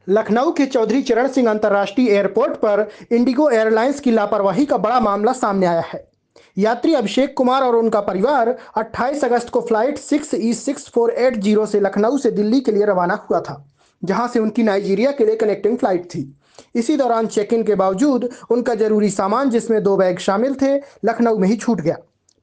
लखनऊ के चौधरी चरण सिंह अंतर्राष्ट्रीय एयरपोर्ट पर इंडिगो एयरलाइंस की लापरवाही का बड़ा मामला सामने आया है। यात्री अभिषेक कुमार और उनका परिवार 28 अगस्त को फ्लाइट 6E6480 से लखनऊ से दिल्ली के लिए रवाना हुआ था, जहां से उनकी नाइजीरिया के लिए कनेक्टिंग फ्लाइट थी। इसी दौरान चेक इन के बावजूद उनका जरूरी सामान, जिसमें 2 बैग शामिल थे, लखनऊ में ही छूट गया।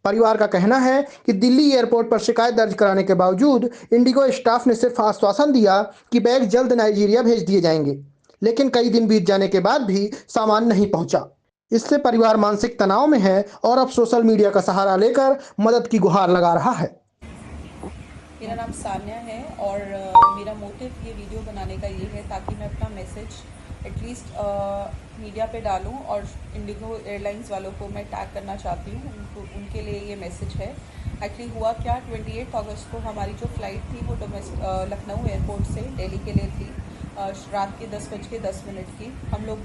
परिवार का कहना है कि दिल्ली एयरपोर्ट पर शिकायत दर्ज कराने के बावजूद इंडिगो स्टाफ ने सिर्फ आश्वासन दिया कि बैग जल्द नाइजीरिया भेज दिए जाएंगे, लेकिन कई दिन बीत जाने के बाद भी सामान नहीं पहुंचा। इससे परिवार मानसिक तनाव में है और अब सोशल मीडिया का सहारा लेकर मदद की गुहार लगा रहा है। मेरा नाम सान्या है और मेरा मोटिव ये वीडियो बनाने का ये है ताकि मैं अपना मैसेज एटलीस्ट मीडिया पे डालूं और इंडिगो एयरलाइंस वालों को मैं टैग करना चाहती हूँ। उनके लिए ये मैसेज है। एक्चुअली हुआ क्या, 28 अगस्त को हमारी जो फ़्लाइट थी वो लखनऊ एयरपोर्ट से दिल्ली के लिए थी। रात के 10:10 की हम लोग,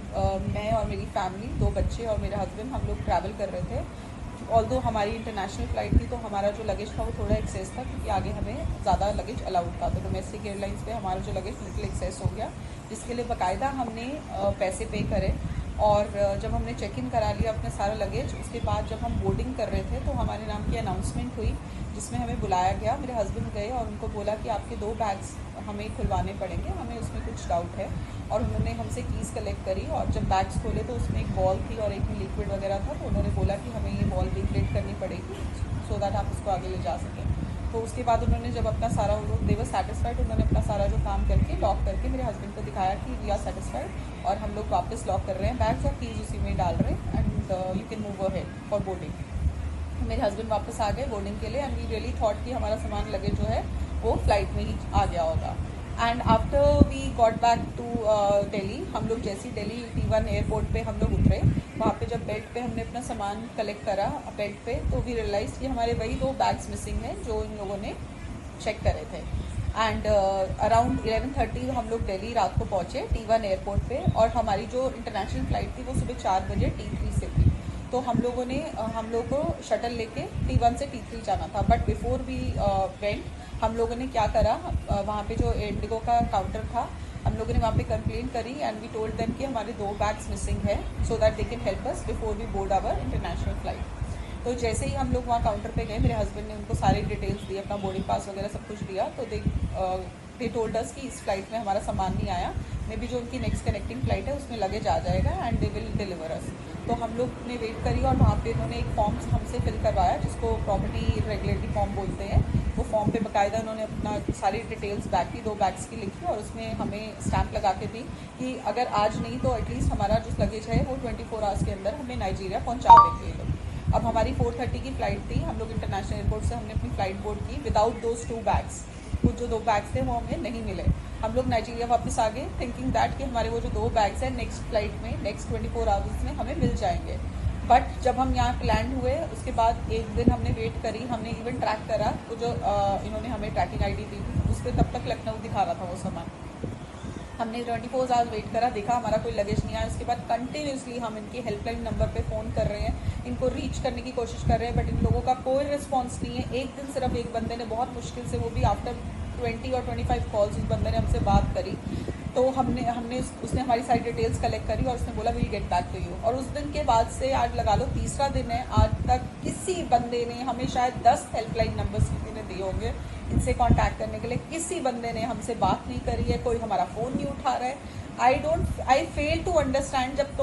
मैं और मेरी फैमिली, 2 बच्चे और मेरे हस्बैंड, हम लोग ट्रैवल कर रहे थे। ऑल्दो हमारी इंटरनेशनल फ़्लाइट थी तो हमारा जो लगेज था वो थोड़ा एक्सेस था, क्योंकि आगे हमें ज़्यादा लगेज अलाउड था। तो डोमेस्टिक एयरलाइंस पे हमारा जो लगेज बिल्कुल एक्सेस हो गया, जिसके लिए बाकायदा हमने पैसे पे करे। और जब हमने चेक इन करा लिया अपना सारा लगेज, उसके बाद जब हम बोर्डिंग कर रहे थे तो हमारे नाम की अनाउंसमेंट हुई, जिसमें हमें बुलाया गया। मेरे हस्बैंड गए और उनको बोला कि आपके 2 बैग्स हमें खुलवाने पड़ेंगे, हमें उसमें कुछ डाउट है। और उन्होंने हमसे कीज़ कलेक्ट करी और जब बैग्स खोले तो उसमें एक बॉल थी और एक में लिक्विड वगैरह था। तो उन्होंने बोला कि हमें ये बॉल रिक्रिएट करनी पड़ेगी सो दैट आप इसको आगे ले जा सकें। तो उसके बाद उन्होंने जब अपना सारा, दे वर सैटिस्फाइड, उन्होंने अपना सारा जो काम करके लॉक करके मेरे हस्बैंड को दिखाया कि वी आर सैटिस्फाइड और हम लोग वापस लॉक कर रहे हैं बैग्स और कीज़ उसी में डाल रहे हैं and you can move ahead for boarding. मेरे हस्बैंड वापस आ गए बोर्डिंग के लिए एंड वी रियली थॉट कि हमारा सामान लगेज जो है वो फ्लाइट में ही आ गया होगा। And after we got back to Delhi, हम लोग जैसे ही दिल्ली T1 एयरपोर्ट पे हम लोग उतरे, वहाँ पे जब बेल्ट पे हमने अपना सामान कलेक्ट करा बेल्ट पे, तो वी रियलाइज़ कि हमारे वही 2 बैग्स मिसिंग हैं जो इन लोगों ने चेक करे थे। एंड अराउंड 11:30 हम लोग दिल्ली रात को पहुँचे T1 एयरपोर्ट पे, और हमारी जो इंटरनेशनल फ़्लाइट थी वो सुबह 4 बजे T3 से थी। तो हम लोगों ने हम लोग को शटल लेके T1 से T3 जाना था। बट बिफोर वी वेंट, हम लोगों ने क्या करा, वहाँ पे जो इंडिगो का काउंटर था, हम लोगों ने वहाँ पे कंप्लेंट करी एंड वी टोल्ड देम कि हमारे 2 बैग्स मिसिंग है so that they can help us before we board our international flight. तो जैसे ही हम लोग वहाँ काउंटर पे गए, मेरे हस्बैंड ने उनको सारी डिटेल्स दी, अपना बोर्डिंग पास वगैरह सब कुछ दिया। तो दे टोल्ड अस कि इस फ्लाइट में हमारा सामान नहीं आया, मे बी जो उनकी नेक्स्ट कनेक्टिंग फ्लाइट है उसमें लगेज आ जाएगा एंड दे विल डिलीवर अस। तो हम लोग ने वेट करी और वहाँ पे उन्होंने एक फॉर्म हमसे फिल करवाया, जिसको प्रॉपर्टी रेगुलेटरी फॉर्म बोलते हैं। वो फॉर्म पे बाकायदा उन्होंने अपना सारी डिटेल्स बैग की, 2 बैग्स की लिखी और उसमें हमें स्टैंप लगा के दी कि अगर आज नहीं तो एटलीस्ट हमारा जो लगेज है वो 24 आवर्स के अंदर हमें नाइजीरिया पहुँचा देंगे ये लोग। अब हमारी 4:30 की फ़्लाइट थी, हम लोग इंटरनेशनल एयरपोर्ट से हमने अपनी फ़्लाइट बोर्ड की विदाउट दोज 2 बैग्स। कुछ जो 2 बैग्स थे वो हमें नहीं मिले। हम लोग नाइजीरिया वापस आ गए थिंकिंग दैट कि हमारे वो जो 2 बैग्स हैं नेक्स्ट फ्लाइट में, नेक्स्ट 24 आवर्स में हमें मिल जाएंगे। बट जब हम यहाँ पे लैंड हुए उसके बाद एक दिन हमने वेट करी, हमने इवन ट्रैक करा, तो जो इन्होंने हमें ट्रैकिंग आईडी दी थी उस पर तब तक लखनऊ दिखा रहा था वो सामान। हमने 24 आवर्स वेट करा, देखा हमारा कोई लगेज नहीं आया। उसके बाद कंटिन्यूसली हम इनकी हेल्पलाइन नंबर पे फ़ोन कर रहे हैं, इनको रीच करने की कोशिश कर रहे हैं, बट इन लोगों का कोई रिस्पॉन्स नहीं है। एक दिन सिर्फ एक बंदे ने बहुत मुश्किल से, वो भी आफ्टर 20 और 25 कॉल्स, उस बंदे ने हमसे बात करी। तो उसने हमारी सारी डिटेल्स कलेक्ट करी और उसने बोला will get back to you. और उस दिन के बाद से आज लगा लो 3रा दिन है, आज तक किसी बंदे ने, हमें शायद 10 हेल्पलाइन नंबर्स किसी ने दिए होंगे इनसे कांटेक्ट करने के लिए, किसी बंदे ने हमसे बात नहीं करी है, कोई हमारा फ़ोन नहीं उठा रहा है। आई फेल टू अंडरस्टैंड। जब